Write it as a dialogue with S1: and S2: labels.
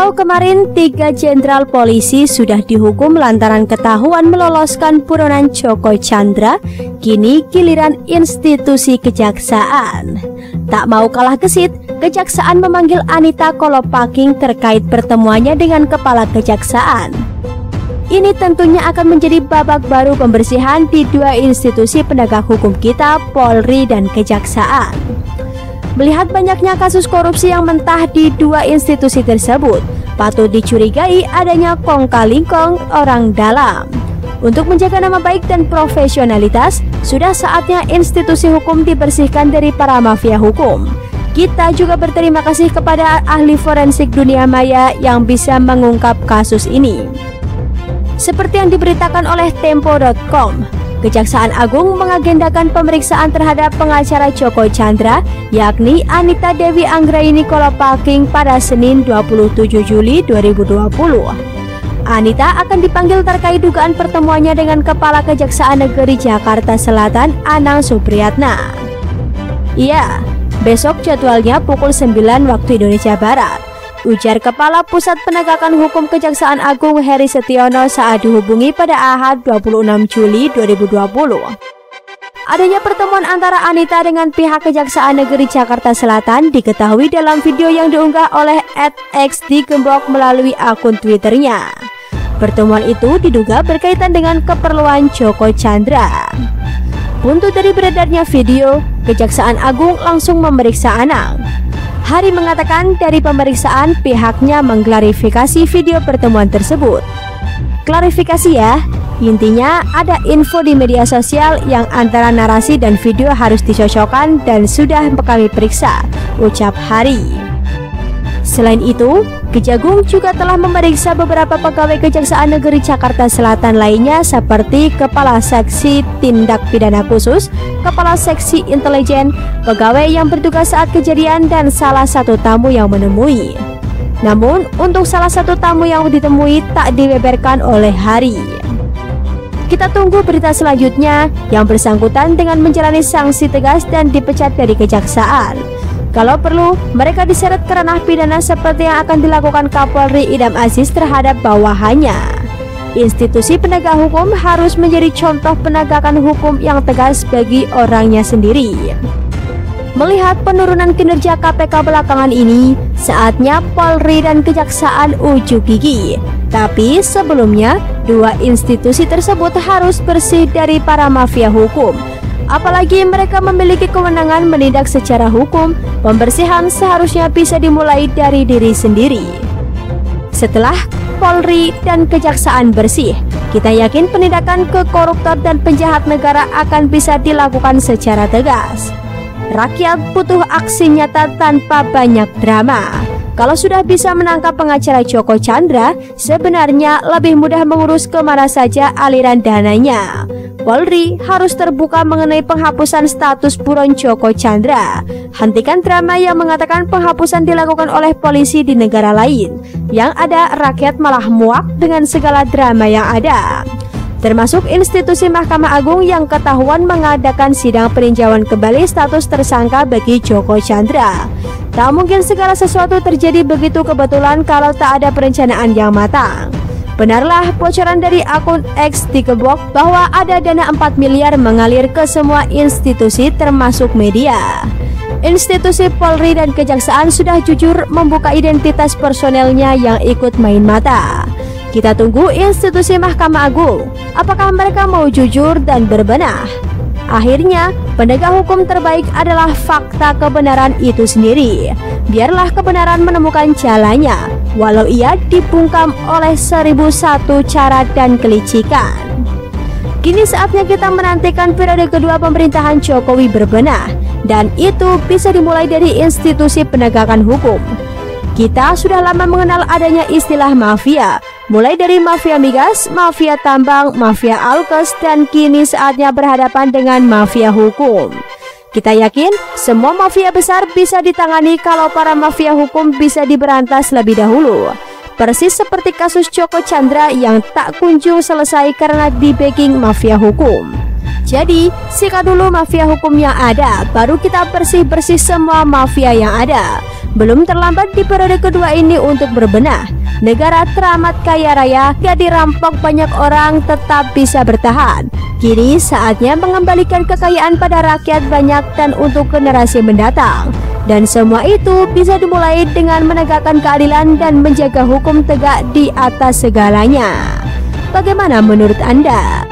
S1: Kalau kemarin 3 jenderal polisi sudah dihukum lantaran ketahuan meloloskan buronan Joko Chandra, kini giliran institusi kejaksaan. Tak mau kalah gesit, kejaksaan memanggil Anita Kolopaking terkait pertemuannya dengan kepala kejaksaan. Ini tentunya akan menjadi babak baru pembersihan di 2 institusi penegak hukum kita, Polri dan Kejaksaan. Melihat banyaknya kasus korupsi yang mentah di 2 institusi tersebut, patut dicurigai adanya kong kali kong orang dalam. Untuk menjaga nama baik dan profesionalitas, sudah saatnya institusi hukum dibersihkan dari para mafia hukum. Kita juga berterima kasih kepada ahli forensik dunia maya yang bisa mengungkap kasus ini. Seperti yang diberitakan oleh Tempo.com, Kejaksaan Agung mengagendakan pemeriksaan terhadap pengacara Joko Chandra, yakni Anita Dewi Anggraini Kolopaking pada Senin 27 Juli 2020. Anita akan dipanggil terkait dugaan pertemuannya dengan Kepala Kejaksaan Negeri Jakarta Selatan, Anang Supriyatna. Iya, besok jadwalnya pukul 9 waktu Indonesia Barat, ujar Kepala Pusat Penegakan Hukum Kejaksaan Agung Heri Setiono saat dihubungi pada Ahad 26 Juli 2020. Adanya pertemuan antara Anita dengan pihak Kejaksaan Negeri Jakarta Selatan diketahui dalam video yang diunggah oleh @xdigembok melalui akun Twitternya. Pertemuan itu diduga berkaitan dengan keperluan Joko Chandra. Untuk dari beredarnya video, Kejaksaan Agung langsung memeriksa Anang. Hari mengatakan dari pemeriksaan pihaknya mengklarifikasi video pertemuan tersebut. Klarifikasi ya, intinya ada info di media sosial yang antara narasi dan video harus dicocokkan dan sudah kami periksa, ucap Hari. Selain itu, Kejagung juga telah memeriksa beberapa pegawai Kejaksaan Negeri Jakarta Selatan lainnya seperti Kepala Seksi Tindak Pidana Khusus, Kepala Seksi Intelijen, pegawai yang bertugas saat kejadian, dan salah satu tamu yang menemui. Namun, untuk salah satu tamu yang ditemui tak dibeberkan oleh Hari. Kita tunggu berita selanjutnya yang bersangkutan dengan menjalani sanksi tegas dan dipecat dari kejaksaan. Kalau perlu, mereka diseret ke ranah pidana seperti yang akan dilakukan Kapolri Idam Aziz terhadap bawahannya. Institusi penegak hukum harus menjadi contoh penegakan hukum yang tegas bagi orangnya sendiri. Melihat penurunan kinerja KPK belakangan ini, saatnya Polri dan Kejaksaan ujuk gigi. Tapi sebelumnya, 2 institusi tersebut harus bersih dari para mafia hukum. Apalagi mereka memiliki kewenangan menindak secara hukum, pembersihan seharusnya bisa dimulai dari diri sendiri. Setelah Polri dan Kejaksaan bersih, kita yakin penindakan ke koruptor dan penjahat negara akan bisa dilakukan secara tegas. Rakyat butuh aksi nyata tanpa banyak drama. Kalau sudah bisa menangkap pengacara Joko Chandra, sebenarnya lebih mudah mengurus kemana saja aliran dananya. Polri harus terbuka mengenai penghapusan status buron Joko Chandra. Hentikan drama yang mengatakan penghapusan dilakukan oleh polisi di negara lain. Yang ada rakyat malah muak dengan segala drama yang ada. Termasuk institusi Mahkamah Agung yang ketahuan mengadakan sidang peninjauan kembali status tersangka bagi Joko Chandra. Tak mungkin segala sesuatu terjadi begitu kebetulan kalau tak ada perencanaan yang matang. Benarlah bocoran dari akun Xdigembok bahwa ada dana 4 miliar mengalir ke semua institusi termasuk media. Institusi Polri dan Kejaksaan sudah jujur membuka identitas personelnya yang ikut main mata. Kita tunggu institusi Mahkamah Agung, apakah mereka mau jujur dan berbenah? Akhirnya, penegak hukum terbaik adalah fakta kebenaran itu sendiri. Biarlah kebenaran menemukan jalannya, walau ia dibungkam oleh 1001 cara dan kelicikan. Kini saatnya kita menantikan periode kedua pemerintahan Jokowi berbenah, dan itu bisa dimulai dari institusi penegakan hukum. Kita sudah lama mengenal adanya istilah mafia, mulai dari mafia migas, mafia tambang, mafia alkes, dan kini saatnya berhadapan dengan mafia hukum. Kita yakin semua mafia besar bisa ditangani kalau para mafia hukum bisa diberantas lebih dahulu. Persis seperti kasus Joko Chandra yang tak kunjung selesai karena di-backing mafia hukum. Jadi, sikat dulu mafia hukum yang ada, baru kita bersih-bersih semua mafia yang ada. Belum terlambat di periode kedua ini untuk berbenah. Negara teramat kaya raya gak dirampok banyak orang tetap bisa bertahan. Kini saatnya mengembalikan kekayaan pada rakyat banyak dan untuk generasi mendatang. Dan semua itu bisa dimulai dengan menegakkan keadilan dan menjaga hukum tegak di atas segalanya. Bagaimana menurut Anda?